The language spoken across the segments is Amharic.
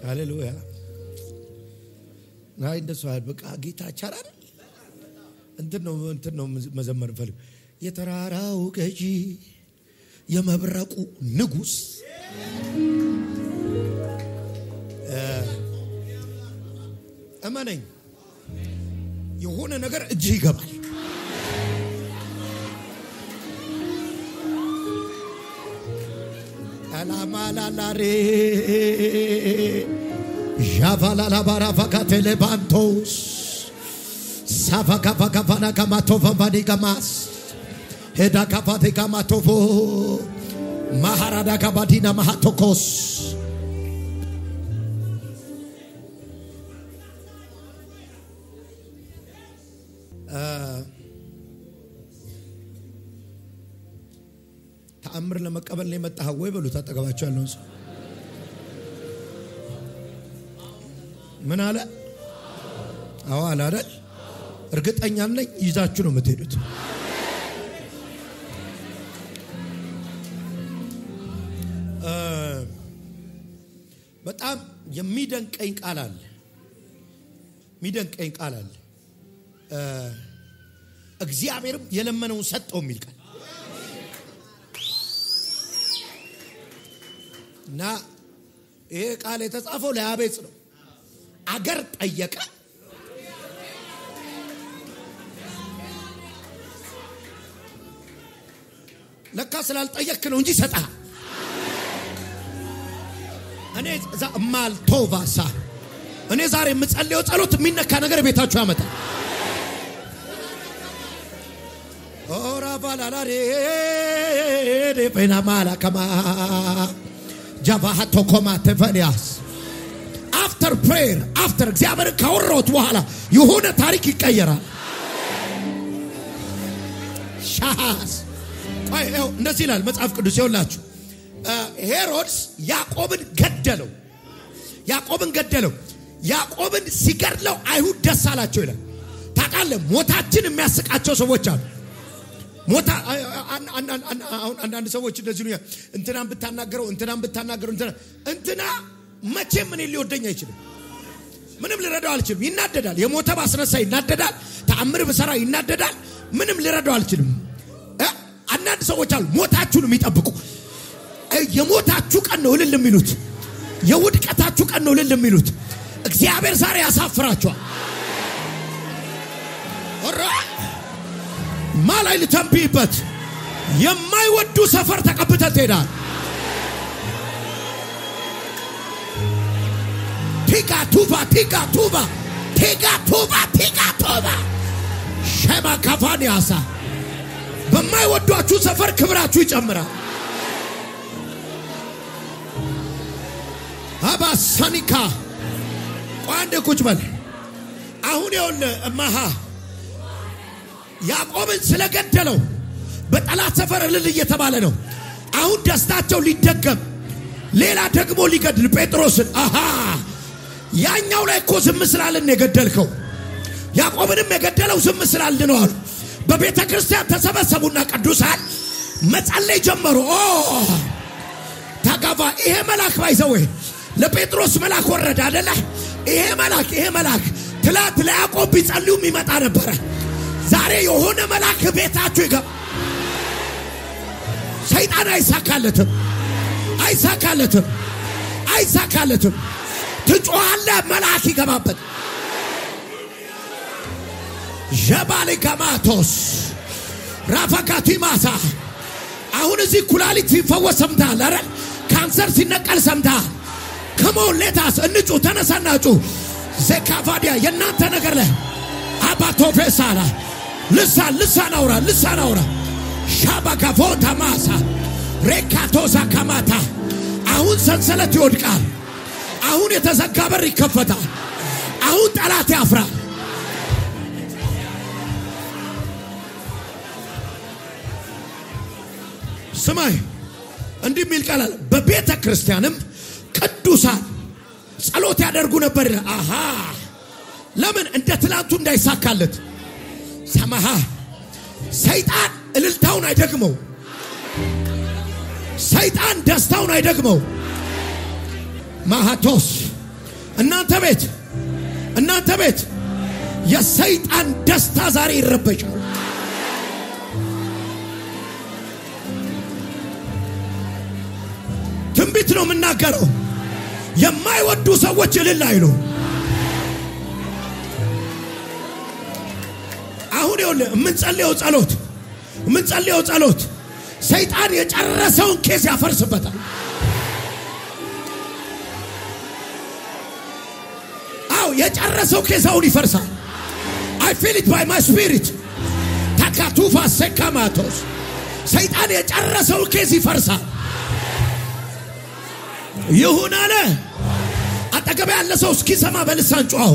ሃሌሉያ ናይ እንደሱ በቃ ጌታ ቻራል እንትን ነው መዘመር ፈልግ የተራራው ገጂ የመብረቁ ንጉስ አማነኝ የሆነ ነገር እጅ ይገባል አላማላላሬ ጃቫላላ ባራፋካቴሌ ባንቶስ ሳፋካፋካፋና ካማቶፋ ባዲጋማስ ሄዳ ካፋቴ ካማቶፎ ማሃራዳ ካባዲና ማሃቶኮስ ተአምር ለመቀበል ነው የመጣው ወይ በሉት አጠገባቸው ያለው ሰው ምን አለ አዎ አለ አይደል እርግጠኛ ነኝ ይዛችሁ ነው የምትሄዱት በጣም የሚደንቀኝ ቃል አለ እግዚአብሔርም የለመነውን ሰጠው የሚል ቃል ና ይሄ ቃል የተጻፈው ለያቤጽ ነው አገር ጠየቀ ለካ ስላልጠየቅ ነው እንጂ ሰጣ እኔ ማልቶቫሳ እኔ ዛሬ የምጸልየው ጸሎት የሚነካ ነገር ቤታችሁ ያመጣ ኦራ ባላላሬ ደፈና ማላከማ ጃቫሃቶ ኮማተፈኒያስ after prayer after እግዚአብሔር ካወራው በኋላ የሆነ ታሪክ ይቀየራል ሻሃስ አይው እንደዚህ ይላል መጽሐፍ ቅዱስ ይውላችሁ ሄሮድስ ያዕቆብን ገደለው ያዕቆብን ሲገድለው አይሁድ ደስ አላቸው ይላል ታቃለ ሞታችን የሚያስቃቸው ሰዎች አሉ ሞታ አንዳንድ ሰዎች እንደዚህ ነው እንትናን ብታናገረው እንትና መቼም ምን ሊወደኝ አይችልም ምንም ልረዳው አልችልም ይናደዳል የሞተ ባስነሳ ይናደዳል ተአምር በሰራ ይናደዳል ምንም ልረዳው አልችልም አንዳንድ ሰዎች አሉ ሞታችሁን የሚጠብቁ የሞታችሁ ቀን ነው እልል የሚሉት የውድቀታችሁ ቀን ነው እልል የሚሉት እግዚአብሔር ዛሬ ያሳፍራችኋል ኦራ ማላይ ልተንብይበት የማይወዱ ሰፈር ተቀብተህ ትሄዳለህ ቲጋ ቱባ ሸማ ካፋኒያሳ በማይወዷችሁ ሰፈር ክብራችሁ ይጨምራል አባሳኒካ ቋንዴ ቁጭ በል አሁን ይወል እማሃ ያዕቆብን ስለገደለው በጠላት ሰፈር እልል እየተባለ ነው አሁን ደስታቸው ሊደገም ሌላ ደግሞ ሊገድል ጴጥሮስን አሃ ያኛው ላይ እኮ ዝም ስላልን የገደልከው ያዕቆብንም የገደለው ዝም ስላልን ነው አሉ በቤተ ክርስቲያን ተሰበሰቡና ቅዱሳን መጸለይ ጀመሩ ታጋባ ይሄ መልአክ ባይዘው ለጴጥሮስ መልአክ ወረደ አይደለ ይሄ መልአክ ትላት ለያዕቆብ ቢጸልዩ ይመጣ ነበር ዛሬ የሆነ መልአክ ቤታችሁ ይገባ ሰይጣን አይሳካለትም ትጮሃለ መልአክ ይገባበት ጀባሌ ጋማቶስ ራፋካቲ ማሳ አሁን እዚህ ኩላሊት ሲፈወስ ሰምታል አይደል ካንሰር ሲነቀል ሰምታል ከሞን ሌታስ እንጩ ተነሳናጩ ዘካፋዲያ የናንተ ነገር ላይ አባቶ ፈሳላ ልሳን አውራ ሻባካፎታ ማሳ ሬካቶዛ ካማታ አሁን ሰንሰለት ይወድቃል አሁን የተዘጋ በር ይከፈታል አሁን ጠላት ያፍራል ስማይ እንዲህ ሚል ቃል በቤተ ክርስቲያንም ቅዱሳን ጸሎት ያደርጉ ነበር አሃ ለምን እንደ ትላንቱ እንዳይሳካለት ሰማሃ ሰይጣን እልልታውን አይደግመው ሰይጣን ደስታውን አይደግመው ማሃቶስ እናንተ ቤት የሰይጣን ደስታ ዛሬ ይረበሻል። ትንቢት ነው የምናገረው። የማይወዱ ሰዎች እልል አይሉ። አሁን ይኸውልህ የምንጸልየው ጸሎት ሰይጣን የጨረሰውን ኬስ ያፈርስበታል። የጨረሰው ኬሳውን ይፈርሳል። I feel it by my spirit. ታካቱፋ ሰካማቶስ ሰይጣን የጨረሰው ኬስ ይፈርሳል። ይሁን አለ። አጠገብ ያለ ሰው እስኪሰማ በልሳን ጮኸው።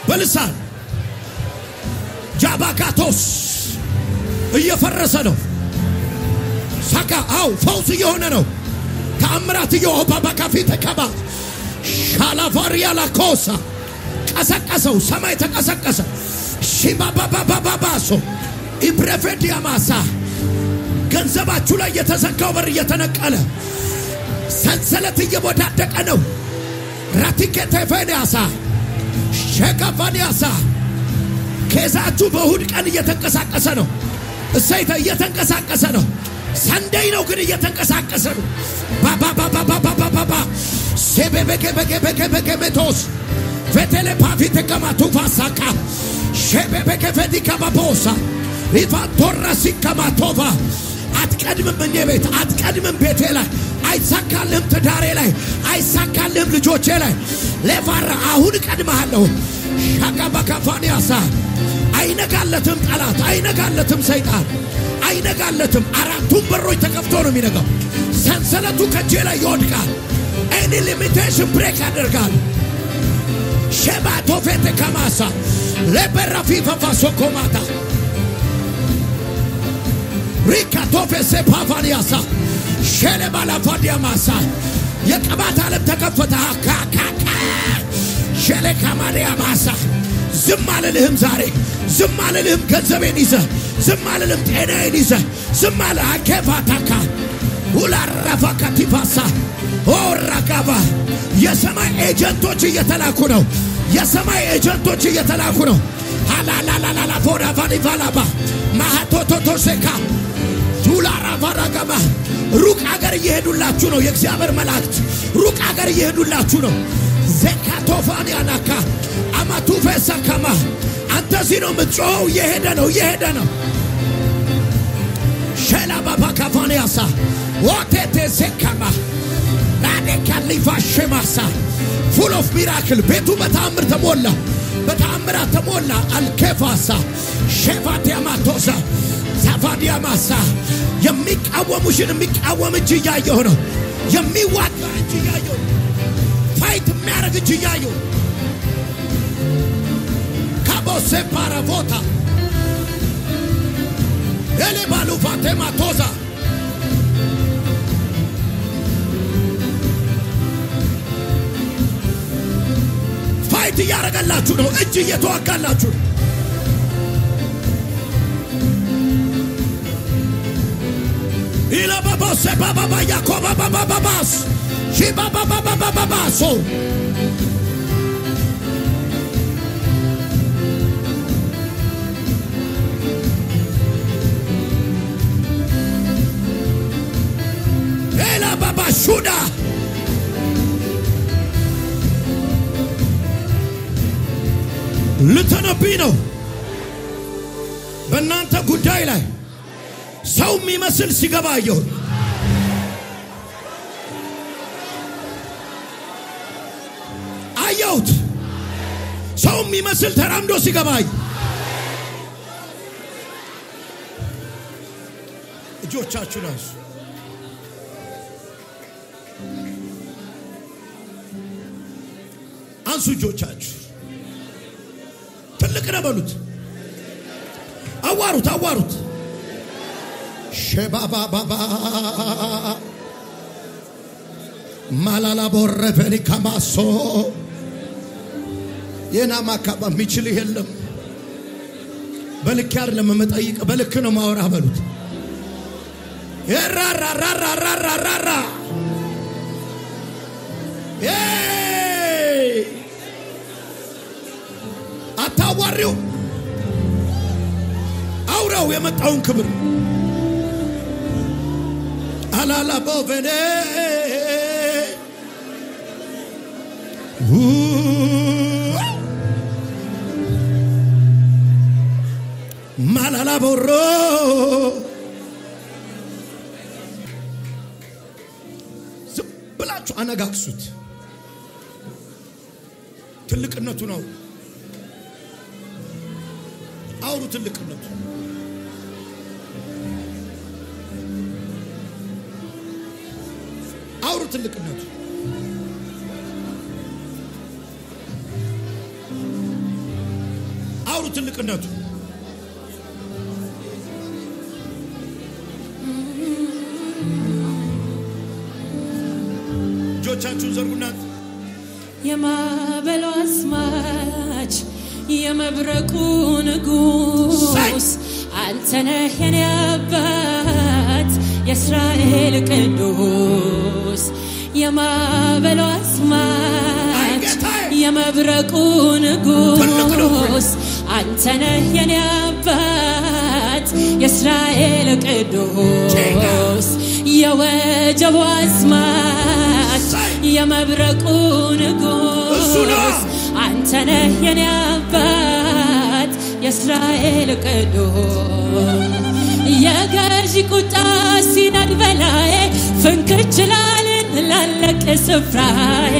በልሳን ጃባካቶስ እየፈረሰ ነው። ሳካ ፈውስ እየሆነ ነው። ተአምራት እየሆነ ባካፊ ተከባ ሻላቫሪያ ላኮሳ ቀሰቀሰው። ሰማይ ተቀሰቀሰ። ሺባባባባባሶ ኢብረፌዲያ ማሳ ገንዘባችሁ ላይ የተዘጋው በር እየተነቀለ ሰንሰለት እየወዳደቀ ነው። ራቲከቴፌኒያሳ ሸካፋኒያሳ ከዛችሁ በእሁድ ቀን እየተንቀሳቀሰ ነው። እሰይተ እየተንቀሳቀሰ ነው። ሰንደይ ነው ግን እየተንቀሳቀሰ ነው። ባባባባባባባ ሴቤበከበከበከበከበቶስ ፌቴሌ ፓፊቴ ከማቱፋሳካ ሼቤበከፈዲካ ባቦሳ ሪፋቶራሲ ከማቶቫ አትቀድምም እኔ ቤት አትቀድምም ቤቴ ላይ አይሳካልም። ትዳሬ ላይ አይሳካልም። ልጆቼ ላይ ለፋራ አሁን ቀድመሃለሁ። ሻካባካፋኒያሳ አይነጋለትም። ጠላት አይነጋለትም። ሰይጣን አይነጋለትም። አራቱም በሮች ተከፍቶ ነው የሚነጋው። ሰንሰለቱ ከጄ ላይ ይወድቃል። any limitation break ያደርጋል። ሸባቶ ፈተ ከማሳ ለበራፊ ፈፋሶኮማታ ሪካቶፌ ሰፓፋኒያሳ ሸለባላፋዲያማሳ የቅባት ዓለም ተከፈተ። ካካካ ሸለካማሪያማሳ ዝም አልልህም። ዛሬ ዝም አልልህም። ገንዘቤን ይዘህ ዝም አልልህም። ጤናዬን ይዘህ ዝም አለ አከፋታካ ሁላራፋካቲፋሳ ኦራጋባ የሰማይ ኤጀንቶች እየተላኩ ነው። የሰማይ ኤጀንቶች እየተላኩ ነው። ሃላላላላ ፎራፋኒፋላባ ማሃቶቶቶሴካ ቱላራፋራጋባ ሩቅ አገር እየሄዱላችሁ ነው። የእግዚአብሔር መላእክት ሩቅ አገር እየሄዱላችሁ ነው። ዘካቶፋኒያናካ አማቱፌሳካማ አንተ እዚህ ነው የምትጮኸው። እየሄደ ነው። ሸላባባ ካፋኒያሳ ወቴቴ ሴካማ ራዴካሊፋ ሸማሳ full of miracle ቤቱ በተአምር ተሞላ። በተአምራት ተሞላ። አልከፋሳ ሸፋቲያማቶሳ ሳፋዲያማሳ የሚቃወሙሽን የሚቃወም እጅ እያየሁ ነው። የሚዋጋ እጅ እያየሁ ፋይት የሚያደርግ እጅ እያየሁ ካቦሴ ፓራቮታ ኤሌባሉ ፋቴማቶዛ ፋይት እያደረጋላችሁ ነው። እጅ እየተዋጋላችሁ ነው። ኢላባባሴ ባባባ ያኮባ ባባባባስ ሺባባባባባባሶ ኤላባባ ሹዳ ልተነብይ ነው። በእናንተ ጉዳይ ላይ ሰው የሚመስል ሲገባ አየሁ። አየሁት። ሰው የሚመስል ተራምዶ ሲገባ እጆቻችሁን አንሱ። አንሱ እጆቻችሁ። ትልቅ ነው በሉት። አዋሩት ሸባባባባ ማላላ ቦረፈኒ ከማሶ የናማካባ የሚችል የለም። በልክ አይደለም መጠይቅ በልክ ነው ማወራ በሉት። የራራራራራራራ ሊያከብረው የመጣውን ክብር አላላ ቦቨኔ ማላላ ቦሮ ዝም ብላችሁ አነጋግሱት። ትልቅነቱ ነው አውሩ ትልቅነቱ አውሩ ትልቅነቱ አውሩ ትልቅነቱ ጆቻችሁን ዘርጉና የማዕበሉ አስማች የመብረቁ ንጉስ አንተ ነህ የኔ አባት የእስራኤል ቅዱስ የማዕበሉ አስማች የመብረቁ ንጉስ አንተ ነህ የኔ አባት የእስራኤል ቅዱስ የወጀቡ አስማች የመብረቁ ንጉስ አንተ ነህ የኔ አባት የእስራኤል ቅዱስ የገዢ ቁጣ ሲነድ በላዬ ፍንክች ላልን ላለቅ ስፍራዬ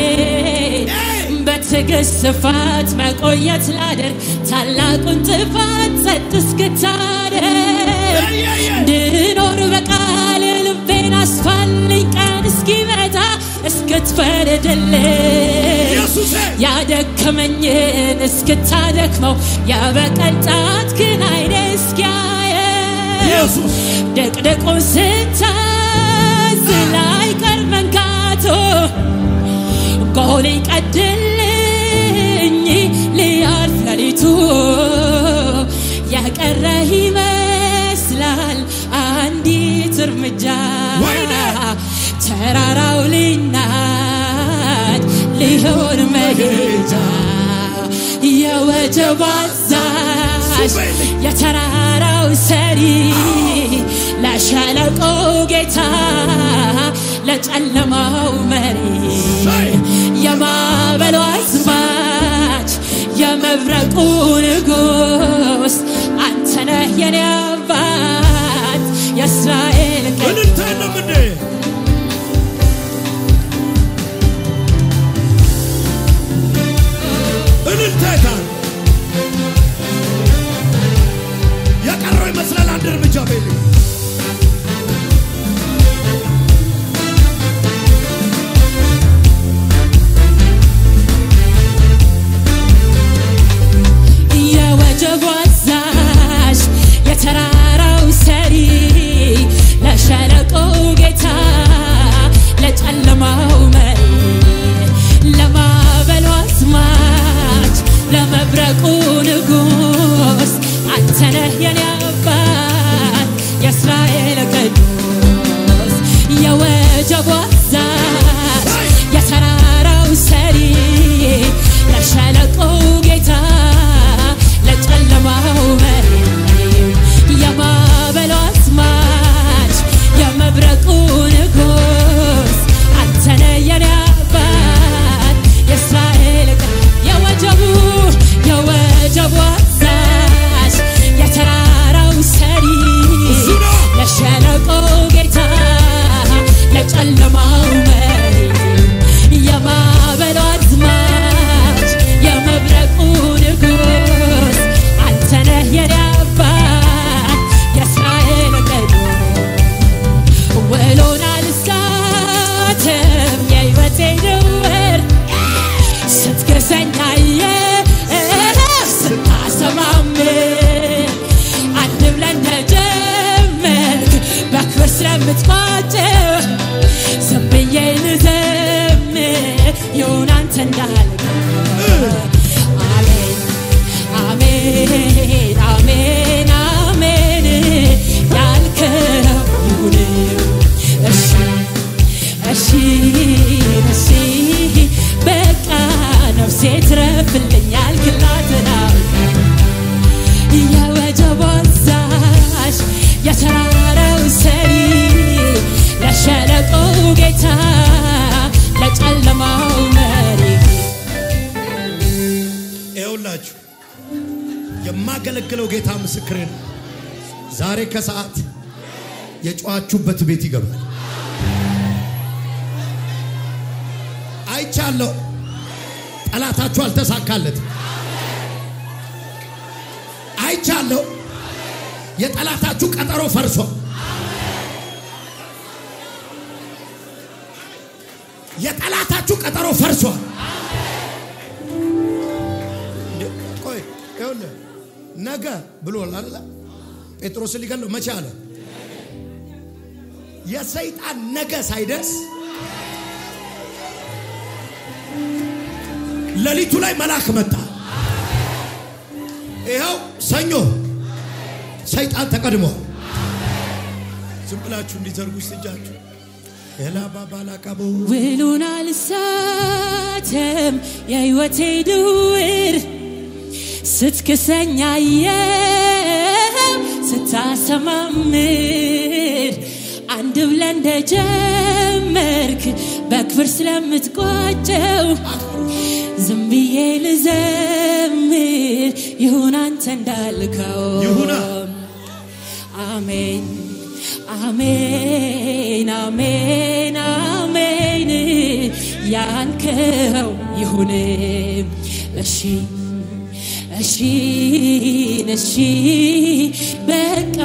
በትዕግስት ስፋት መቆየት ላደርግ ታላቁን ጥፋት ጸጥ እስክታደርግ እንድኖር በቃል ልቤን አስፋልኝ ቀን እስኪመጣ እስክትፈርድልኝ ያደከመኝን እስክታደክመው የበቀል ጣትህን አይኔ እስኪያየው ደቅደቁን ስታዝ ላይቀር መንካቱ ጎል ይቀድልኝ ሊያልፍ ሌሊቱ የቀረህ ይመስላል አንዲት እርምጃ ተራራው ሊናድ ሊሆን መሄጃ የወጀቡ አዛዥ የተራራው ሰሪ ለሸለቆው ጌታ ለጨለማው መሪ የማዕበሉ አስማች የመብረቁ ንጉስ አንተ ነህ የኔ አባት የእስራኤል ቅዱስ የቀረው ይመስላል አንድ እርምጃ በል የወጀቡ አዛዥ የተራራው ሰሪ ለሸለቆው ጌታ ለጨለማው መሪ ለማዕበሉ አስማች ለመብረቁ ንጉስ አንተ ነህ የኔ አባት የእስራኤል ቅዱስ የወጀቡ አዛዥ የተራራው ሰሪ ለሸለቆው ጌታ ለጨለማው መሪ የማዕበሉ አስማች የመብረቁ ንጉስ አንተ ነህ የኔ አባት የእስራኤል የወጀቡ አዛዥ የተራራው ሰሪ ለሸለቆው ጌታ ለጨለማው መሪ የማዕበሉ አዝማች የመብረቁ ንጉስ አንተ ነህ የኔ አባት የእስራኤል ቅዱስ ውሎን አልሳትም የሕይወቴ ድውር ስትገዛኝ አየህ ስታሰማምን አንድ ብለን ተጀመርክ በክብር ስለምትቋጨው ዝም ብዬ ልዘምር ይሁን አንተ እንዳልክ አሜን አሜን አሜን አሜን ያልከው ይሁን እሺ እሺ እሺ በቃ ነፍሴ ትረፍልኛል ክላትና የወጀቡ አዛዥ የማገለግለው ጌታ ምስክሬ ነው ዛሬ ከሰዓት የጫዋቹበት ቤት ይገባል አይቻለሁ ጠላታችሁ አልተሳካለት አይቻለሁ የጠላታችሁ ቀጠሮ ፈርሶ የጠላታችሁ ቀጠሮ ፈርሶ ቆይ ይሁን ነገ ብሎል አይደል ጴጥሮስ ሊገለው መቼ አለ የሰይጣን ነገ ሳይደርስ ለሊቱ ላይ መልአክ መጣ ይሄው ሰኞ ሰይጣን ተቀድሞ ዝም ብላችሁ እንዲዘርጉ ይስጃችሁ ኤላ ባባላካቦ ውሉን አልሳተም የህይወቴ ድውር ስትክሰኛየው ስታሰማምር አንድ ብለህ እንደጀመርክ በክብር ስለምትቋጨው ዝም ብዬ ልዘምር ይሁን አንተ እንዳልከው ይሁን አሜን አሜን አሜን አሜን ያልከው ይሁን እሺ እሺ እሺ በቃ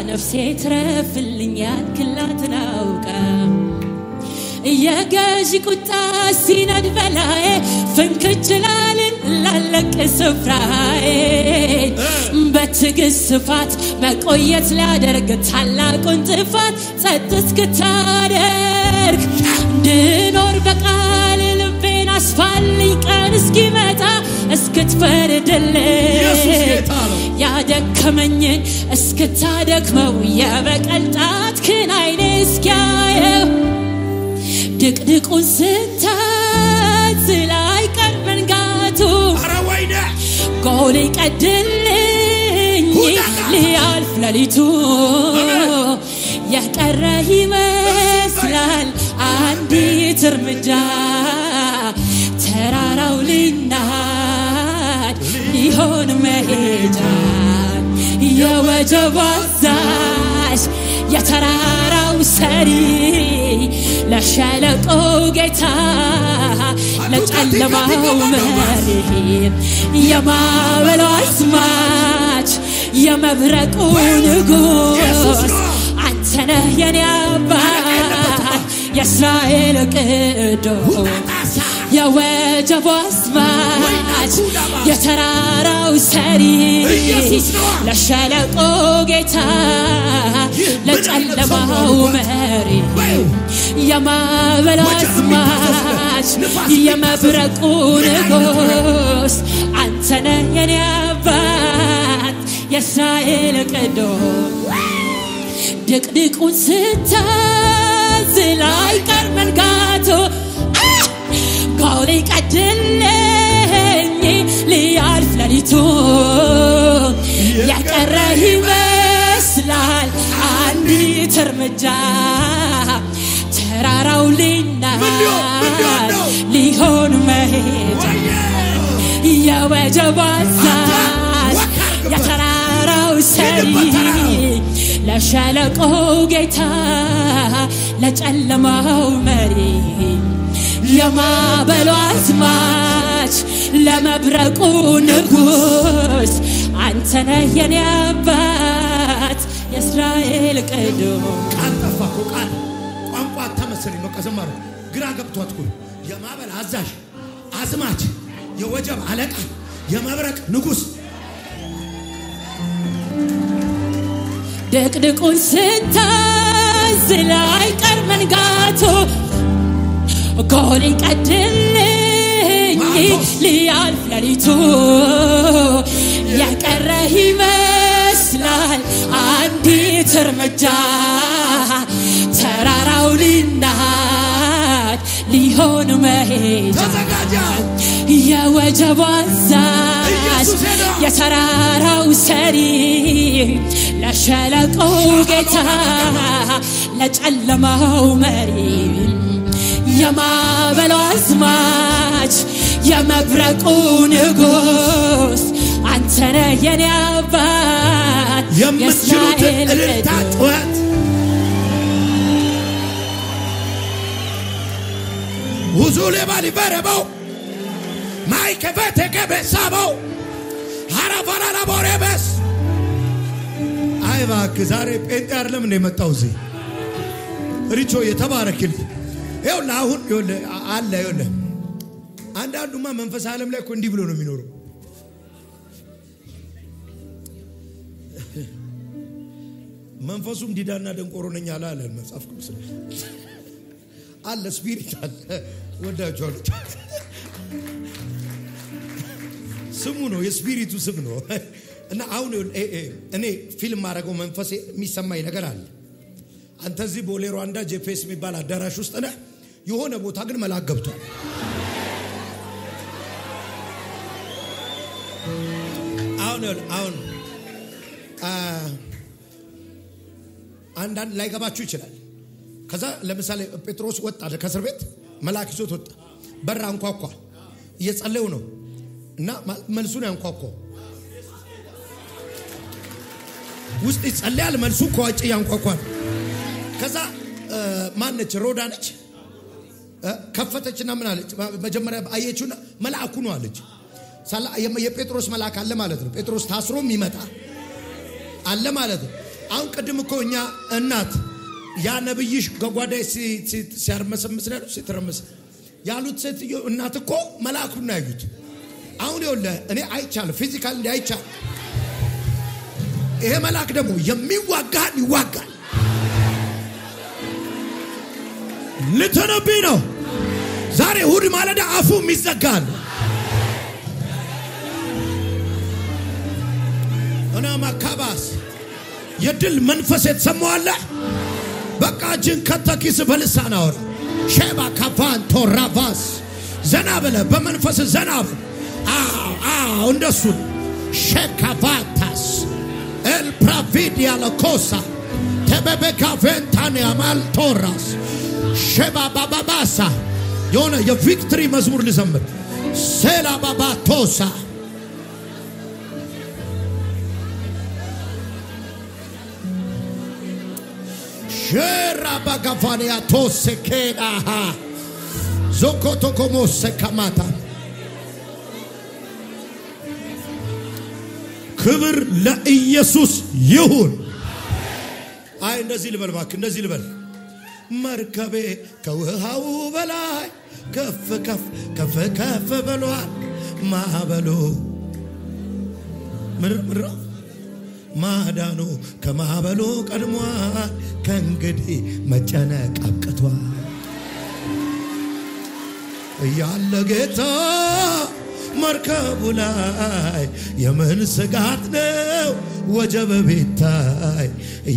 ነፍሴ ትረፍልኝ ያልክላትን አውቃ የገዢ ቁጣ ሲነድ በላዬ ፍንክችላልን ላለቅ ስፍራዬ በትዕግስት ስፋት መቆየት ሊያደርግ ታላቁን ጥፋት ጸጥ እስክታደርግ እንድኖር በቃል ልቤን አስፋልኝ ቀን እስኪመጣ እስክትፈርድልኝ ያደከመኝን እስክታደክመው የበቀል ጣትህን ዓይኔ እስኪያየው ድቅድቁን ስታዝል አይቀር መንጋቱ ጎል ይቀድልኝ ሊያልፍ ሌሊቱ የቀረ ይመስላል አንዲት እርምጃ ተራራው ሊናድ ሊሆን መሄጃ የወጀብ አዛዥ የተራራው ሰሪ ለሸለቆ ጌታ ለጨለማው መሪ የማዕበሉ አስማች የመብረቁ ንጉስ አንተ ነህ የኔ አባት የእስራኤል ቅዱስ የወጀብ አስማች የተራራው ሰሪ ለሸለቆ ጌታ ለጨለማው መሪ የማዕበሉ አስማች የመብረቁ ንጉስ አንተ ነህ የኔ አባት የእስራኤል ቅዱስ ድቅድቁን ስታዝል አይቀር መንጋቱ ጎል ይቀድልኝ ሊያልፍ ሌሊቱ የቀረ ይመስላል አንዲት እርምጃ ተራራው ሊናድ ሊሆን መሄጃ የወጀብ አዛዥ የተራራው ሰሪ ለሸለቆ ጌታ ለጨለማው መሪ የማዕበሉ አስማች ለመብረቁ ንጉስ አንተ ነህ የኔ አባት የእስራኤል ቅዱስ ቃል ጠፋኩ ቃል ቋንቋ ተመሰለኝ መቀዘማሩ ግራ ገብቷት ኩል የማዕበል አዛዥ አዝማች የወጀብ አለቃ የመብረቅ ንጉስ ድቅድቁን ስታዝል አይቀር መንጋቱ ጎል ይቀድልኝ ሊያልፍ ሌሊቱ የቀረ ይመስላል አንዲት እርምጃ ተራራው ሊናድ ሊሆን መሄጃ የወጀብ አዛዥ የተራራው ሰሪ ለሸለቆ ጌታ ለጨለማው መሪ የማዕበሉ አዝማች የመብረቁ ንጉስ አንተ አንተነ የኔ አባት የምትችሉት እልልታ ጩኸት ውዙሌ ባሊበረበው ማይከፈተ ከበሳበው አራፋራራ ቦሬበስ አይባክ ዛሬ ጴንጤ አይደለም እንደመጣው እዚህ ሪቾ የተባረክል ይኸውልህ አሁን ይኸውልህ አለ ይኸውልህ አንዳንዱማ መንፈስ ዓለም ላይ እኮ እንዲህ ብሎ ነው የሚኖረው መንፈሱም ዲዳና ደንቆሮ ነኝ አለ መጽሐፍ ቅዱስ አለ ስፒሪት አለ ወዳጆች ስሙ ነው የስፒሪቱ ስም ነው እና አሁን እኔ ፊልም ማረገው መንፈስ የሚሰማኝ ነገር አለ አንተ እዚህ ቦሌ ሩዋንዳ ጄፒኤስ የሚባል አዳራሽ ውስጥ ነህ የሆነ ቦታ ግን መልአክ ገብቷል አሁን አንዳንድ ላይ ገባችሁ ይችላል ከዛ ለምሳሌ ጴጥሮስ ወጣ ከእስር ቤት መልአክ ይዞት ወጣ በር አንኳኳ እየጸለዩ ነው እና መልሱን ያንኳኳ ውስጥ ይጸልያል መልሱ ከውጭ ያንኳኳ ከዛ ማነች ሮዳ ነች ከፈተችና ምን አለች መጀመሪያ አየችውና መልአኩ ነው አለች የጴጥሮስ መልአክ አለ ማለት ነው ጴጥሮስ ታስሮም ይመጣ አለ ማለት ነው አሁን ቀድም እኮ እኛ እናት ያ ነብይሽ ገጓዳይ ሲያርመሰምስ ነው ሲተረመስ ያሉት ሴትዮ እናት እኮ መልአኩን ነው ያዩት አሁን ይኸውልህ እኔ አይቻለሁ ፊዚካል እንደ አይቻለሁ ይሄ መልአክ ደግሞ የሚዋጋን ይዋጋል ልትነብይ ነው ዛሬ እሑድ ማለዳ አፉ የሚዘጋል እና ማካባስ የድል መንፈስ የተሰማዋለ በቃ ጅን ከተኪስ በልሳን አወራ ሼባ ካፋን ቶራቫስ ዘናበለ በመንፈስ ዘናብ እንደሱ ሼካቫታስ ኤል ፕራቪዲያ ለኮሳ ተበበካ ቬንታኒያ ማልቶራስ ሼባ ባባባሳ የሆነ የቪክትሪ መዝሙር ልዘምር ሴላ ባባቶሳ Shera bagavania tose keda ha zokoto como sekamata ክብር ለኢየሱስ ይሁን አይ እንደዚህ ልበል ባክ እንደዚህ ልበል መርከቤ ከውሃው በላይ ከፍ ከፍ ከፍ ከፍ ብሏል ማዕበሉ ምርምር ማዳኑ ከማዕበሉ ቀድሟል ከእንግዲህ መጨነቅ አብቅቷል ያለ ጌታ መርከቡ ላይ የምን ስጋት ነው ወጀብ ቢታይ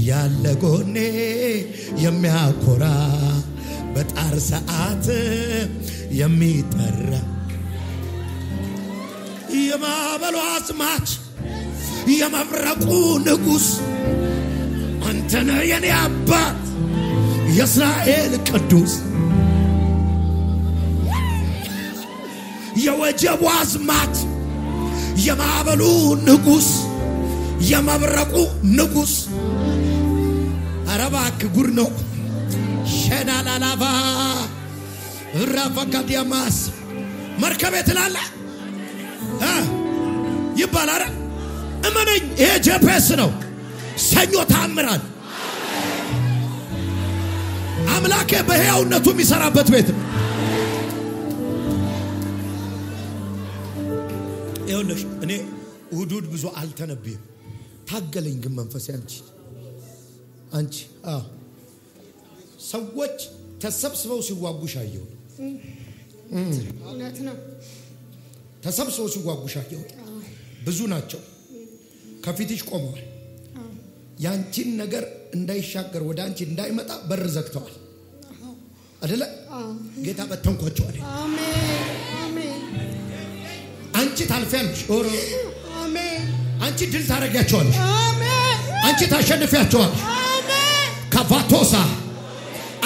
ያለ ጎኔ የሚያኮራ በጣር ሰዓት የሚጠራ የማዕበሉ አዝማች የመብረቁ ንጉስ አንተነ የኔ አባት የእስራኤል ቅዱስ የወጀቡ አዝማች የማዕበሉ ንጉስ የመብረቁ ንጉስ አረባክ ጉር ነው ሸናላላባ ራፋካዲያማስ መርከቤ ትላለ ይባላል እመነኝ ይሄ ጄፒኤስ ነው ሰኞ ታምራል አምላኬ በሕያውነቱ የሚሰራበት ቤት ነው ይኸውልሽ እኔ እሑድ ብዙ አልተነብይም ታገለኝ ግን መንፈስ አንቺ ሰዎች ተሰብስበው ሲዋጉሽ አየሁ እውነት ነው ተሰብስበው ሲዋጉሽ አየሁ ብዙ ናቸው ከፊትሽ ቆመዋል ያንቺን ነገር እንዳይሻገር ወደ አንቺ እንዳይመጣ በር ዘግተዋል አይደለ ጌታ በተንኳቸው አይደል አሜን አንቺ ታልፈያለሽ ኦሮ አሜን አንቺ ድል ታረጋቸዋለሽ አሜን አንቺ ታሸንፊያቸዋለሽ አሜን ካፋቶሳ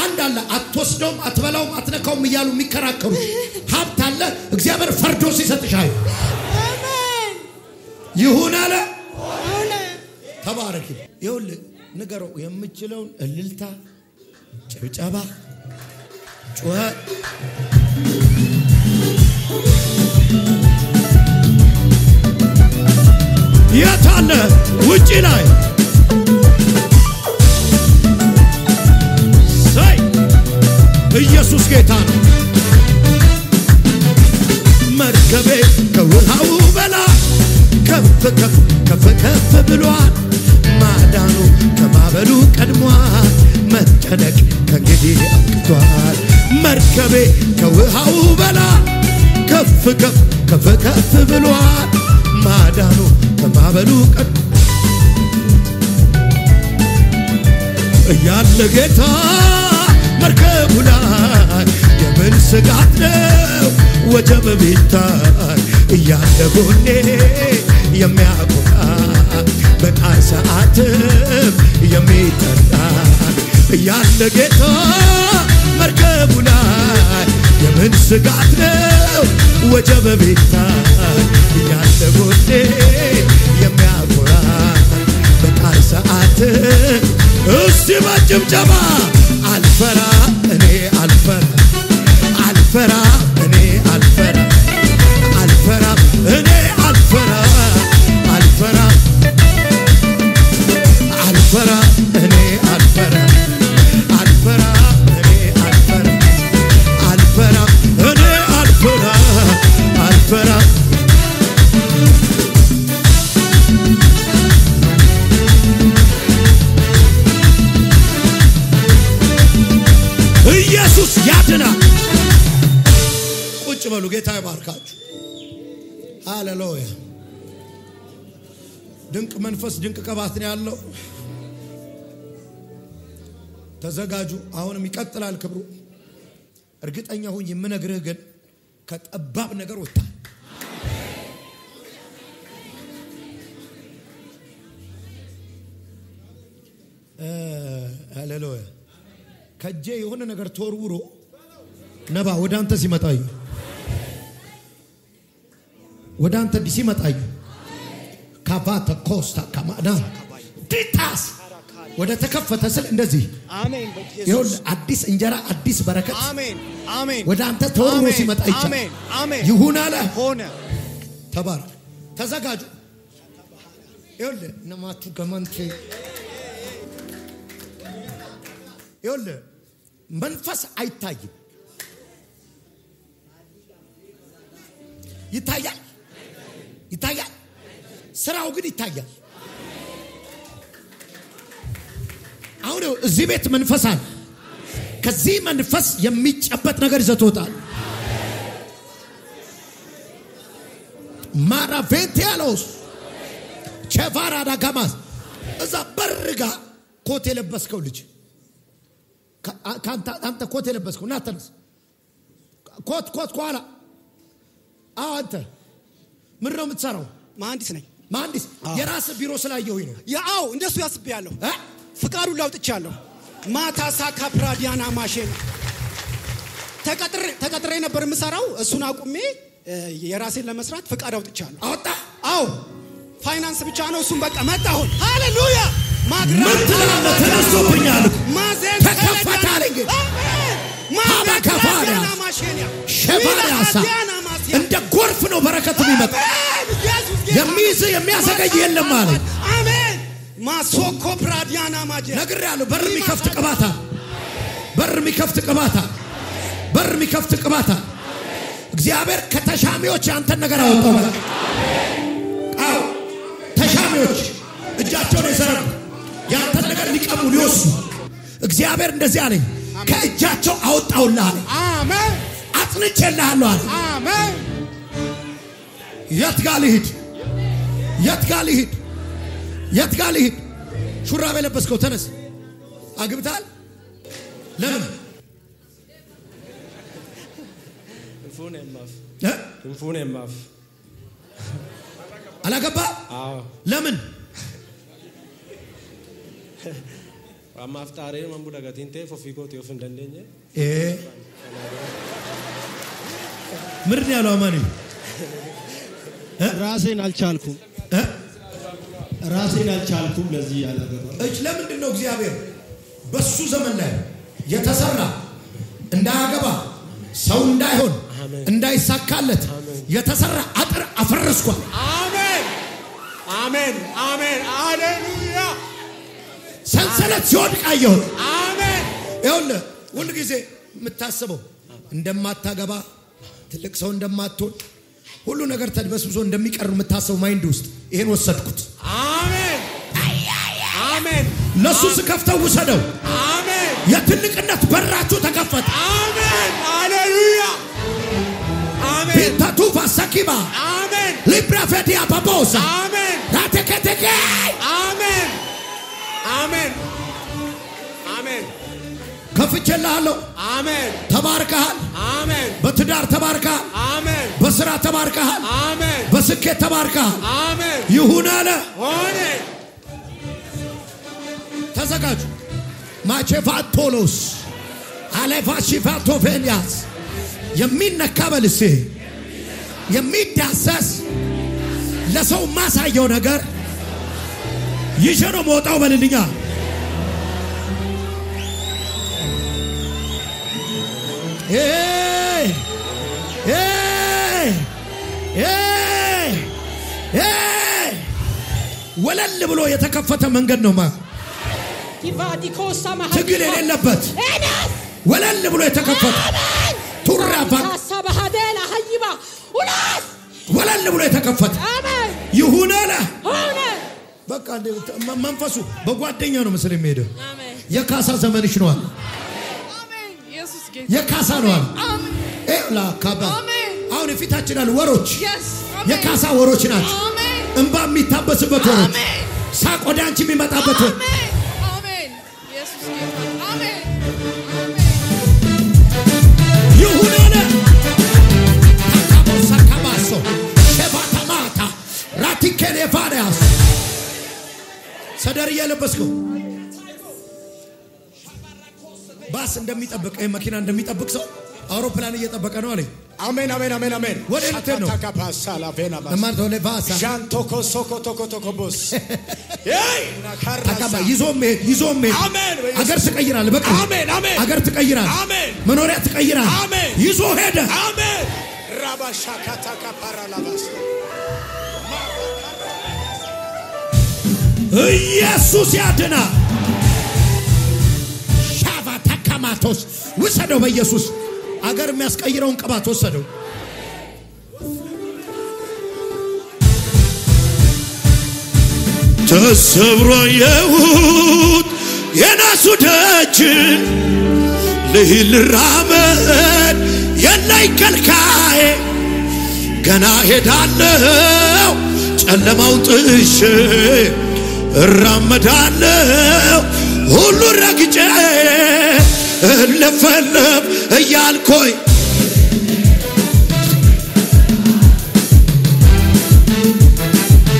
አንዳላ አትወስደውም አትበላውም አትነካውም ይያሉ የሚከራከሩ ሀብት አለ እግዚአብሔር ፈርዶ ሲሰጥሻል ይሁን አለ ሆነ። ተባረክ ይኸውልህ ንገረው የምችለውን እልልታ ጭብጨባ ጩኸት የታለ ውጪ ላይ ሳይ ኢየሱስ ጌታ ነው መርከቤ ከውሃው በላይ ከፍ ከፍ ከፍ ከፍ ብሏል ማዳኑ ከማበሉ ቀድሟል መጨነቅ ከእንግዲህ አብቅቷል መርከቤ ከውሃው በላይ ከፍ ከፍ ከፍ ከፍ ብሏል ማዳኑ ከማበሉ ያለ ጌታ መርከቡ ላይ የምን ስጋት ነው ወጀብ ቢታይ ያለ ጎኔ የሚያቆጣ በቃል ሰዓትም የሚጠጣ ያለ ጌታ መርከቡ ላይ የምን ስጋት ነው ወጀብ ቢታይ ያለ ጎኔ የሚያቆጣ በቃል ሰዓት እስቲ በጭብጨባ አልፈራ እኔ አልፈራ አልፈራ እኔ አልፈራ አልፈራ እኔ አልፈራ አልፈራ አልፈራ እኔ አልፈራ አልፈራ እኔ አልፈራ አልፈራ እኔ አልፈራ አልፈራ ኢየሱስ ያድናል ቁጭ በሉ ጌታ ይባርካችሁ ሃሌሉያ ድንቅ መንፈስ ድንቅ ቅባት ነው ያለው ተዘጋጁ አሁንም ይቀጥላል ክብሩ እርግጠኛ ሁኝ የምነግርህ ግን ከጠባብ ነገር ወጣ ሃሌሉያ ከጄ የሆነ ነገር ተወርውሮ ነባ ወደ አንተ ሲመጣዩ ወደ አንተ ሲመጣዩ ካባተ ኮስታ ካማዳ ዲታስ ወደ ተከፈተ ስል እንደዚህ አሜን ይሁን አዲስ እንጀራ አዲስ በረከት አሜን አሜን ወደ አንተ ተወርውሮ ሲመጣ ይቻላል አሜን አሜን ይሁን አለ ሆነ ተባረክ ተዘጋጁ ይሁን ነማቱ ገመንቴ ይሁን መንፈስ አይታይም ይታያል ይታያል ስራው ግን ይታያል አሁን እዚህ ቤት መንፈስ አለ ከዚህ መንፈስ የሚጨበጥ ነገር ይዘቶታል ማራቬንቲያሎስ ቸቫራ ዳጋማስ እዛ በርጋ ኮት የለበስከው ልጅ አንተ ኮት የለበስከው ና ተነስ ኮት ኳላ አንተ ምን ነው የምትሰራው መሐንዲስ ነኝ መሐንዲስ የራስ ቢሮ ስላየሁኝ ነው ያው እንደሱ ያስብያለሁ ፍቃዱን ላውጥቻለሁ ማታሳ ካፕራዲያና ማሽን ተቀጥሬ ነበር የምሰራው እሱን አቁሜ የራሴን ለመስራት ፍቃድ አውጥቻለሁ አወጣ አው ፋይናንስ ብቻ ነው እሱን በቃ መጣሁ ሃሌሉያ ማግራት ተነስቶብኛል ማዘን ተከፈታለኝ ማካፋዲያና ማሽን ሸባሪያሳ እንደ ጎርፍ ነው በረከት የሚመጣ የሚይዝ የሚያሰገይ የለም ማለት አሜን ማሶኮ ፕራዲያና ማጀ ነግሬያለሁ በር የሚከፍት ቅባታ በር የሚከፍት ቅባታ በር የሚከፍት ቅባታ እግዚአብሔር ከተሻሚዎች ያንተን ነገር አወጣው አው ተሻሚዎች እጃቸውን የዘረጉ ያንተን ነገር ሊቀሙ ሊወስዱ እግዚአብሔር እንደዚህ አለኝ ከእጃቸው አወጣውልህ አሜን አጽንቼልሃለሁ አሜን የት ጋር ልሂድ የት ጋር ልሂድ የት ጋር ልሂድ ሹራብ የለበስከው ተነስ አግብታል ለምን እንፉን የማፍ አላገባ ለምን አማፍጣሬ መንቡ ለጋቲንቴ ፎፊኮት ይወፍን ደንደኘ ምርን ያለው አማኒ ራሴን አልቻልኩም ራሴን አልቻልኩም ለዚህ ያላገባ ለምንድን ነው እግዚአብሔር በሱ ዘመን ላይ የተሰራ እንዳያገባ ሰው እንዳይሆን እንዳይሳካለት የተሰራ አጥር አፈረስኳል። አሜን አሜን አሜን ሃሌሉያ ሰንሰለት ሲወድቅ አየሁ። አሜን ይኸውልህ ሁሉ ጊዜ የምታስበው እንደማታገባ ትልቅ ሰው እንደማትሆን ሁሉ ነገር ተድበስብሶ እንደሚቀር የምታስበው ማይንድ ውስጥ ይሄን ወሰድኩት። አሜን አሜን ለሱ ስከፍተው ውሰደው። አሜን የትልቅነት በራችሁ ተከፈተ። አሜን ሃሌሉያ አሜን ቢታቱ ፋሰኪባ አሜን ሊብራፌዲያ ባቦሳ አሜን ታተከተከ አሜን አሜን አሜን ከፍቼልሃለሁ። አሜን ተባርከሃል። አሜን በትዳር ተባርከሃል። አሜን በስራ ተባርከሃል። አሜን በስኬት ተባርከሃል። አሜን ይሁን አለ ሆነ። ተዘጋጁ። ማቼፋቶሎስ አለፋሺፋቶፌኒያስ የሚነካ በልሴ የሚዳሰስ ለሰው ማሳየው ነገር ይዤ ነው መውጣው በልልኛ። ወለል ብሎ የተከፈተ መንገድ ነው ትግል የሌለበት ወለል ብሎ የተከፈተ ቱራፋ ወለል ብሎ የተከፈተ ይሁን አለ። በቃ መንፈሱ በጓደኛ ነው መሰለኝ የሚሄደው። የካሳ ዘመንሽ ነው አለ። የካሳ ነው አለ። ኤላ ካባ አሁን የፊታችን አለ ወሮች የካሳ ወሮች ናቸው። እንባ የሚታበስበት ወሮች፣ ሳቅ ወደ አንቺ የሚመጣበት ወሮች። ይሁን አለ። ታካቦሳ ካባሶ ሸባታማታ ራቲኬሌፋሪያስ ሰደር እየለበስከው ባስ እንደሚጠብቅ መኪና እንደሚጠብቅ ሰው አውሮፕላን እየጠበቀ ነው አለኝ። አሜን አሜን አሜን አሜን ወደ እንት ነው ታካፓሳላ ቬናባስ ለማርቶ ለባሳ ጃንቶኮ ሶኮቶኮቶኮቦስ ታካባ ይዞም አሜን አገር ትቀይራለህ። በቃ አሜን አሜን አገር ትቀይራለህ። አሜን መኖሪያ ትቀይራለህ። አሜን ይዞ ሄደ። አሜን ራባሻካታ ካፓራላባስ ኢየሱስ ያድናል። ሻቫ ተከማቶስ ወሰደው። በኢየሱስ አገር የሚያስቀይረውን ቅባት ወሰደው። ተሰብሮ የውት የናሱ ደጅ ልራመድ የለኝ ከልካዬ ገና ሄዳለሁ ጨለማውን ጥሼ እራመዳለሁ ሁሉ ረግጬ እልፈለፍ እያልኩኝ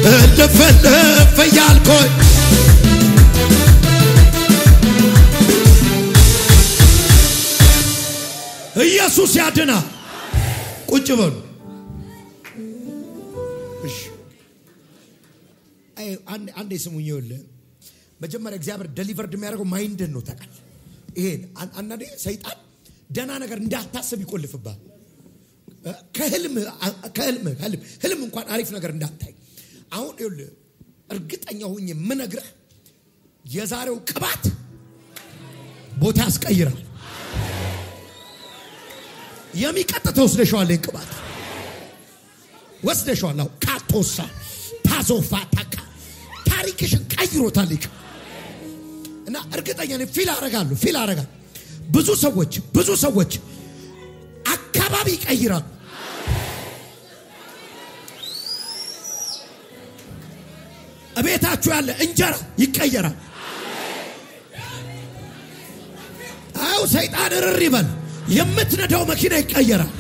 እልፈለፍ እያልኩኝ ኢየሱስ ያድናል። ቁጭ በሉ። እሺ አንዴ ስሙኝ። ይኸውልህ መጀመሪያ እግዚአብሔር ዴሊቨርድ የሚያደርገው ማይንድን ነው ታውቃለህ። ይሄን አንዳንዴ ሰይጣን ደህና ነገር እንዳታስብ ይቆልፍባል። ከህልም እንኳን አሪፍ ነገር እንዳታይ። አሁን ይኸውልህ እርግጠኛ ሆኜ የምነግርህ የዛሬው ቅባት ቦታ ያስቀይራል። የሚቀጥተው ወስደሽዋል። ቅባት ወስደሽዋል። ካቶሳ ታዞፋ ታካ ታሪክሽን ቀይሮታል። እና እርግጠኛ ነኝ ፊል አረጋለሁ። ብዙ ሰዎች አካባቢ ይቀይራሉ። እቤታችሁ ያለ እንጀራ ይቀየራል። አው ሰይጣን እርር ይበል። የምትነዳው መኪና ይቀየራል።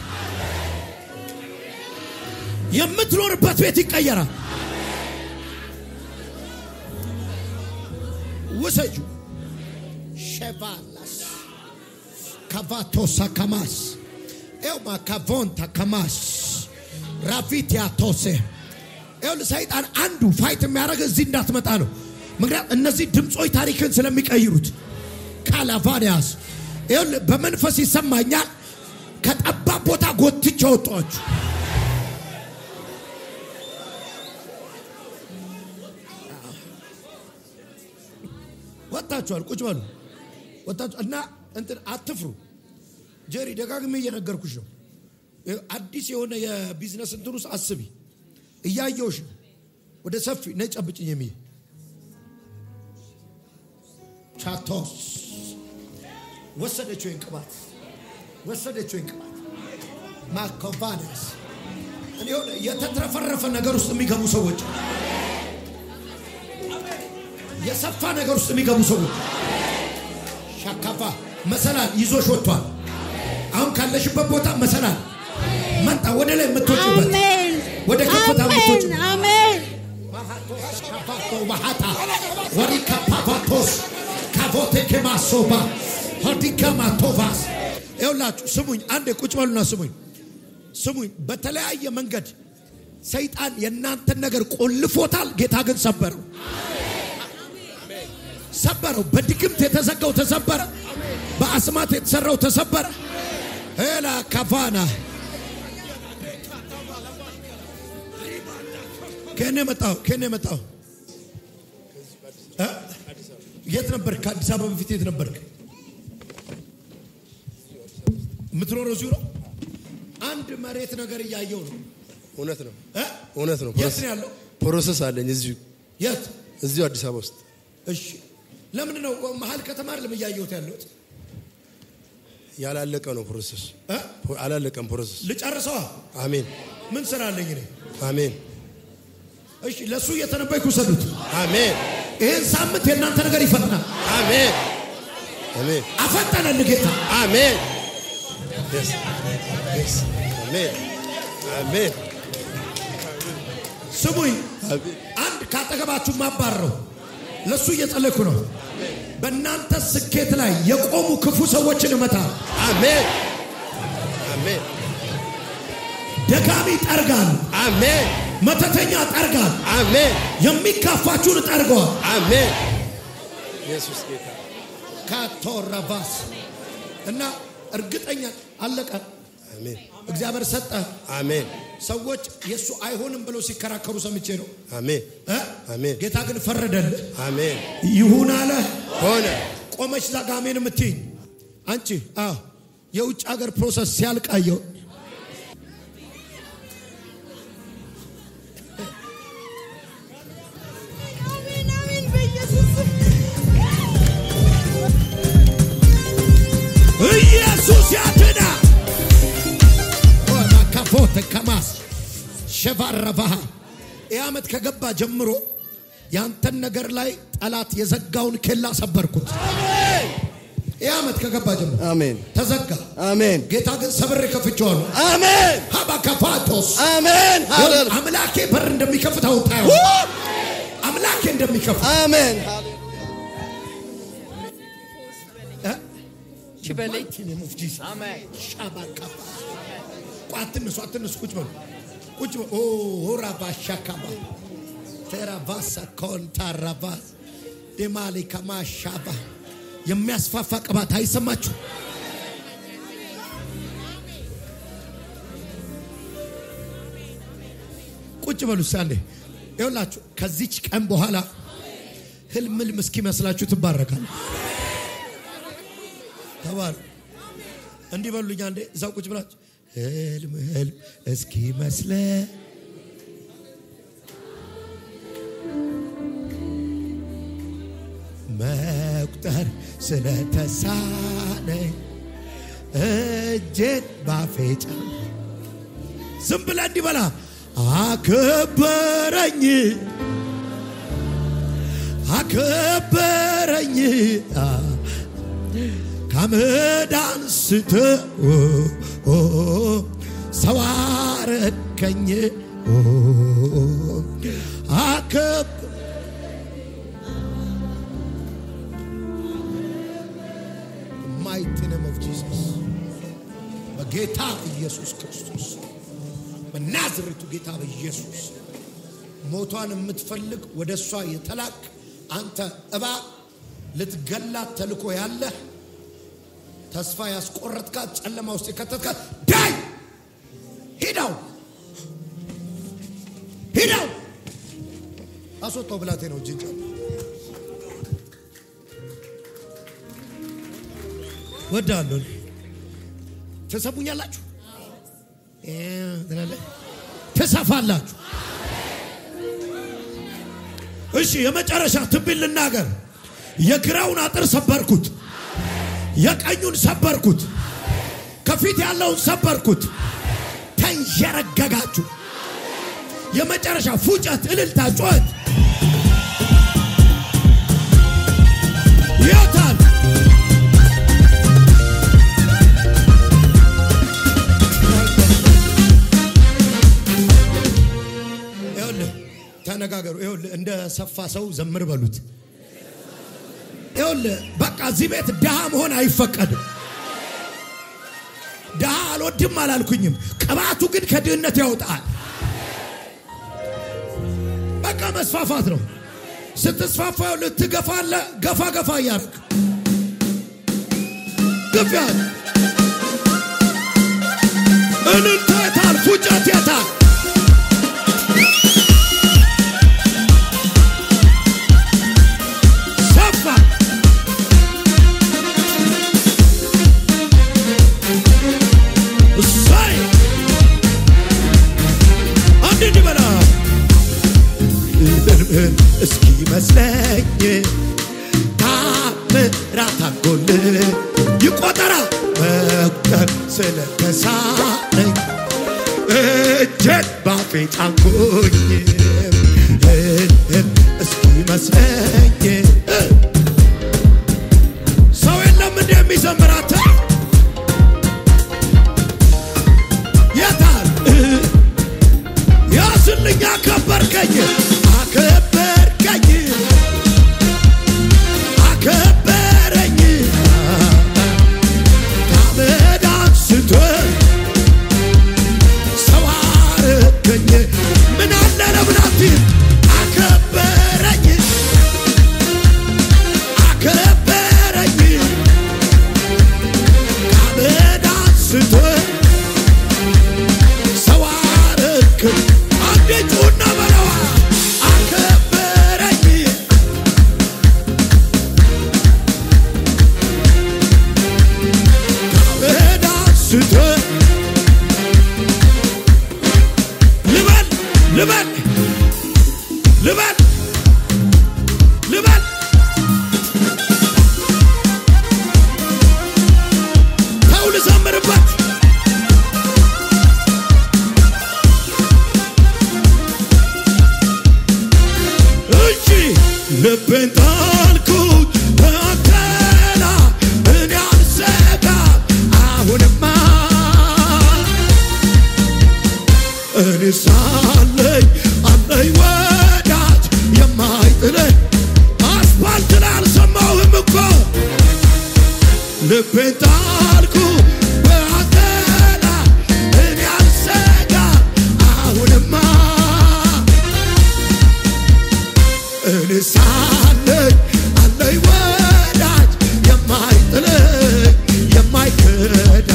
የምትኖርበት ቤት ይቀየራል። ወሰጁ ሸቫላስ ካቫቶሳ ካማስ ኤውማ ካቮንታ ካማስ ራቪቲያ ቶሴ ይኸውልህ ሰይጣን አንዱ ፋይት የሚያደርግ እዚህ እንዳትመጣ ነው። ምክንያቱም እነዚህ ድምጾች ታሪክን ስለሚቀይሩት ካላቫዲያስ ይኸውልህ በመንፈስ ይሰማኛል ከጠባብ ቦታ ጎትቼ ወጣችሁ። ወጣችኋል። ቁጭ በሉ ወጣችሁ እና እንትን አትፍሩ። ጀሪ ደጋግሜ እየነገርኩሽ ነው። አዲስ የሆነ የቢዝነስ እንትን ውስጥ አስቢ። እያየሁሽ ነው። ወደ ሰፊ ነጭ ጨብጭኝ የሚል ቻቶስ ወሰደችው እንቅባት ማኮቫነስ እኔ ሆነ የተትረፈረፈ ነገር ውስጥ የሚገቡ ሰዎች የሰፋ ነገር ውስጥ የሚገቡ ሰዎች ሻካፋ መሰላል ይዞሽ ወጥቷል። አሁን ካለሽበት ቦታ መሰላል መጣ ወደ ላይ የምትወጪበት ወደ ከፍታ የምትወጪበት አሜን ማሃቶስ ካፋቶ ማሃታ ወሪካ ፓፓቶስ ካቦቴ ከማሶባ ሆዲካ ማቶቫስ ይኸውላችሁ ስሙኝ። አንዴ ቁጭ በሉና ስሙኝ። በተለያየ መንገድ ሰይጣን የእናንተን ነገር ቆልፎታል። ጌታ ግን ሰበረው። በድግምት የተዘጋው ተሰበረ። በአስማት የተሰራው ተሰበረ። ሄላ ካፋና ከኔ መጣው የት ነበርክ? ከአዲስ አበባ በፊት የት ነበርክ? ምትኖረው እዚሁ ነው? አንድ መሬት ነገር እያየው ነው። እውነት ነው። የት ነው ያለው? ፕሮሰስ አለኝ እዚሁ። የት? እዚሁ አዲስ አበባ ውስጥ። እሺ ለምን ነው መሀል ከተማ አይደለም እያየሁት ያለሁት? ያላለቀ ነው ፕሮሰስ። አላለቀም ፕሮሰስ። ልጨርሰዋ። አሜን። ምን ስራ አለኝ እኔ? አሜን። እሺ ለሱ እየተነበይኩ ሰዱት። አሜን። ይሄን ሳምንት የእናንተ ነገር ይፈጥናል። አሜን። አፈጠነን ጌታ። አሜን። አሜን። ስሙኝ። አንድ ካጠገባችሁ ማባረው ለሱ እየጸለይኩ ነው። በእናንተ ስኬት ላይ የቆሙ ክፉ ሰዎችን እመታ። አሜን። ደጋሚ ጠርጋል። አሜን። መተተኛ ጠርጋል። አሜን። የሚጋፋችሁን ጠርገዋል። አሜን። ኢየሱስ ጌታ ካቶራቫስ እና እርግጠኛ አለቀ። አሜን። እግዚአብሔር ሰጠ። አሜን። ሰዎች የሱ አይሆንም ብለው ሲከራከሩ ሰምቼ ነው። አሜን። ጌታ ግን ፈረደልህ። አሜን። ይሁን አለ ሆነ። ቆመች ዛጋሜን የምትይኝ አንቺ የውጭ ሀገር ፕሮሰስ ሲያልቃየው ኢየሱስ ያድና ወላ ካፎተ ከማስ ሸቫረቫ ያመት ከገባ ጀምሮ ያንተን ነገር ላይ ጠላት የዘጋውን ኬላ ሰበርኩት። አሜን። ያመት ከገባ ጀምሮ አሜን ተዘጋ። አሜን። ጌታ ግን ሰብሬ ከፍቼዋለሁ። አሜን። ሀባካፋቶስ አሜን። ሃሌሉያ። አምላኬ በር እንደሚከፍት አውጣው። አምላኬ እንደሚከፍት አሜን። ችበለኝ ሙፍቲስ አሜን። ሻባካፋ ቋትንሱ ቁጭ በሉ ኦ ሆራባሻካባ ተራባሳ ኮንታራባ ደማሊ ከማሻባ የሚያስፋፋ ቅባት አይሰማችሁ? ቁጭ በሉ ሳንዴ ይኸውላችሁ ከዚች ቀን በኋላ ህልም እስኪመስላችሁ ትባረካል። ተባረ እንዲህ በሉኝ አንዴ እዛው ቁጭ ብላችሁ ህልም እስኪመስለ መቁጠር ስለተሳነኝ እጄን ባፌጫ ዝም ብለህ እንዲህ በላ አከበረኝ ከአመድ አንስቶ ሰው አረከኝ mighty name of Jesus በጌታ ኢየሱስ ክርስቶስ በናዝሬቱ ጌታ በኢየሱስ ሞቷን የምትፈልግ ወደሷ የተላክ አንተ እባብ ልትገላት ተልኮ ያለ ተስፋ ያስቆረጥካት ጨለማ ውስጥ የከተትካት ዳይ ሂዳው አስወጣው ብላቴ ነው ጂንጫ ወዳለው ተሰቡኛላችሁ ተሳፋላችሁ እሺ የመጨረሻ ትንቢት ልናገር የግራውን አጥር ሰበርኩት የቀኙን ሰበርኩት ከፊት ያለውን ሰበርኩት ተንሸረገጋችሁ የመጨረሻ ፉጨት እልልታ ጮት ይወጣል ተነጋገሩ ይኸውልህ እንደ ሰፋ ሰው ዘምር በሉት ይኸውልህ በቃ እዚህ ቤት ድሃ መሆን አይፈቀድም ድሃ አልወድም አላልኩኝም ቅባቱ ግን ከድህነት ያወጣል በቃ መስፋፋት ነው ስትስፋፋ ልትገፋለህ ገፋ ያርግ ገፋል እልልታ የታል ፉጨት የታል እስኪ መስለኝ ታምራት አጎል ይቆጠራ መቁጠር ስለተሳነኝ እጄን ባፌ ጫንኩኝ እስኪ መስለኝ ሰው የለም እንደሚዘምራት የታል ያስልኛ ከበርከኝ አከበረኝ ታመዳን ስትወር ሰው አረገኝ ምን አለ ለምናት አከበረኝ ታመዳን ስትወር ሰው አረገኝ አንዴቱና በለዋ ልበል ተው ልዘምርበት እጂ ልቤን ጣልኩት በአንተና እኔ አልሰጋም አሁንማ እኔ ሳለኝ አለኝ ወዳጅ የማይጥለኝ አስፋልት ላይ አልሰማሁም እኮ ልቤን ጣልኩ በአንተ ላይ እኔ አልሰጋም አሁንማ እኔ ሳለኝ አለኝ ወዳጅ የማይጥለኝ የማይከዳ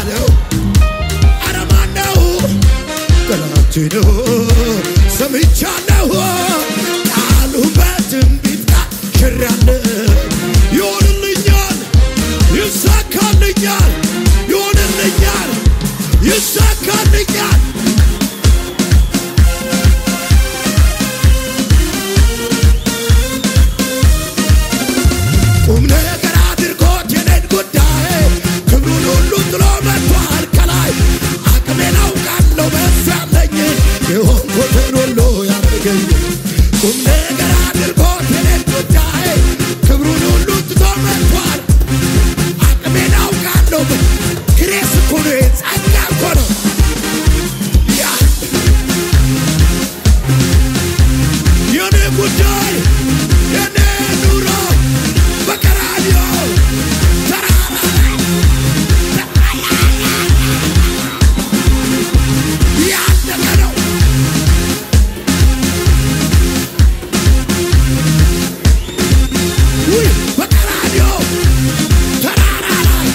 ያለው ኧረ ማነው ጠላቴ ነው ሰምቻለሁ ቃሉን በትንቢት ሽሬያለሁ ይሆንልኛል ይሳካልኛል ይሆንልኛል ይሳካልኛል ቁም ነገር አድርጎት የኔን ጉዳይ ክብሩን ሁሉ ጥሎ መጥቷል ከላይ አቅሜን አውቃለሁ በእሱ ያለኝን የሆንኩትን ሁሉ ያደረገኝ ቁም ነገር አድርጎት የኔን ጉዳይ ክብሩን ሁሉ ጥሎ መጥቷል አቅሜን አውቃለሁ ግሬስ እኮ ነው ጸጋ እኮ ነው የኔ ጉዳይ የኔ ኑሮ በቀራንዮ ተራራ ያለቀ ነው ውይ በቀራንዮ ተራራ ላይ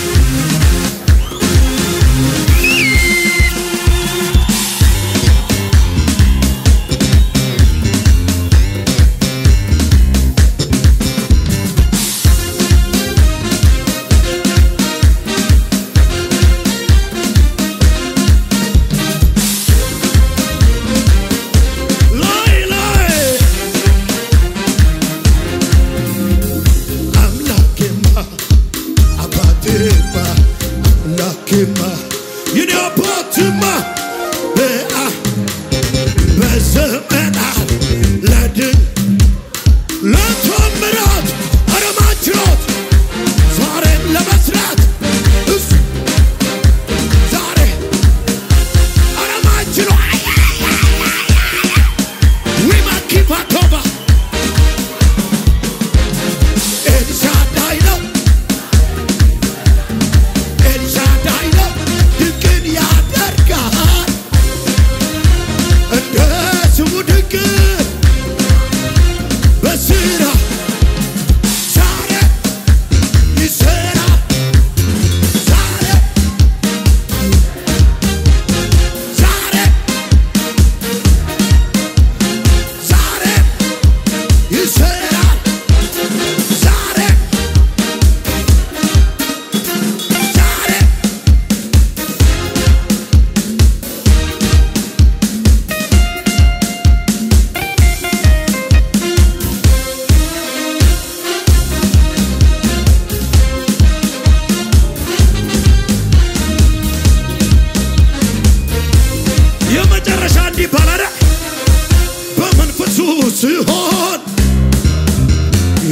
ሲሆን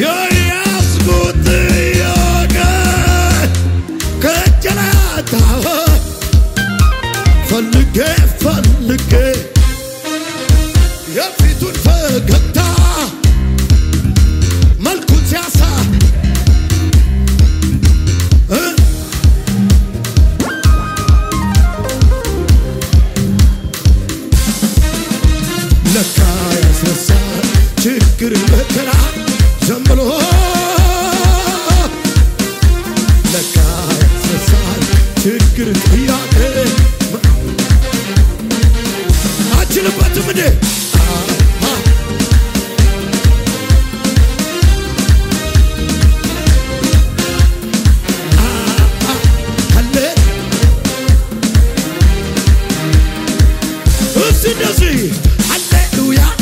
የያዝኩት ያገኝ ከጀላታው ፈልጌ የፊቱን ፈገግታ መልኩን ሲያሳ ለካ ያስረሳል ችግር መከራ ዘምሎ ለካ ያስረሳል ችግር ጥያቄ አችልበትም እንዴ Hallelujah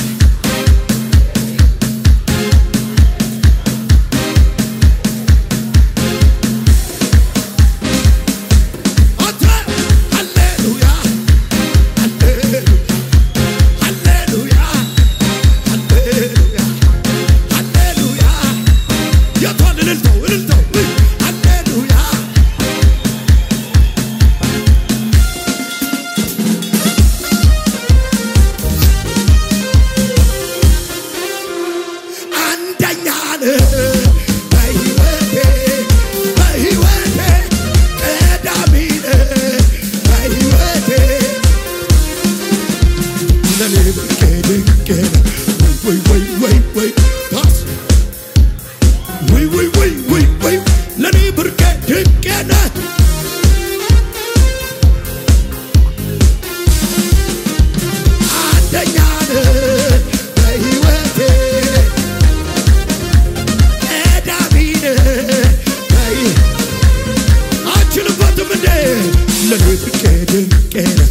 ድንቄ ነህ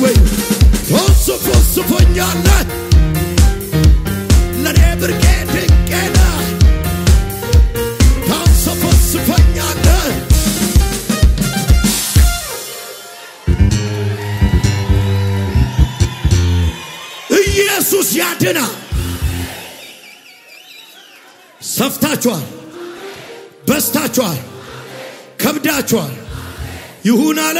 ወይ ተወስፎኛለህ ለኔ ብርቄ ድንቄ ነህ ተወስፎኛለህ ኢየሱስ ያድናል ሰፍታችኋል በስታችኋል ከብዳችኋል ይሁን አለ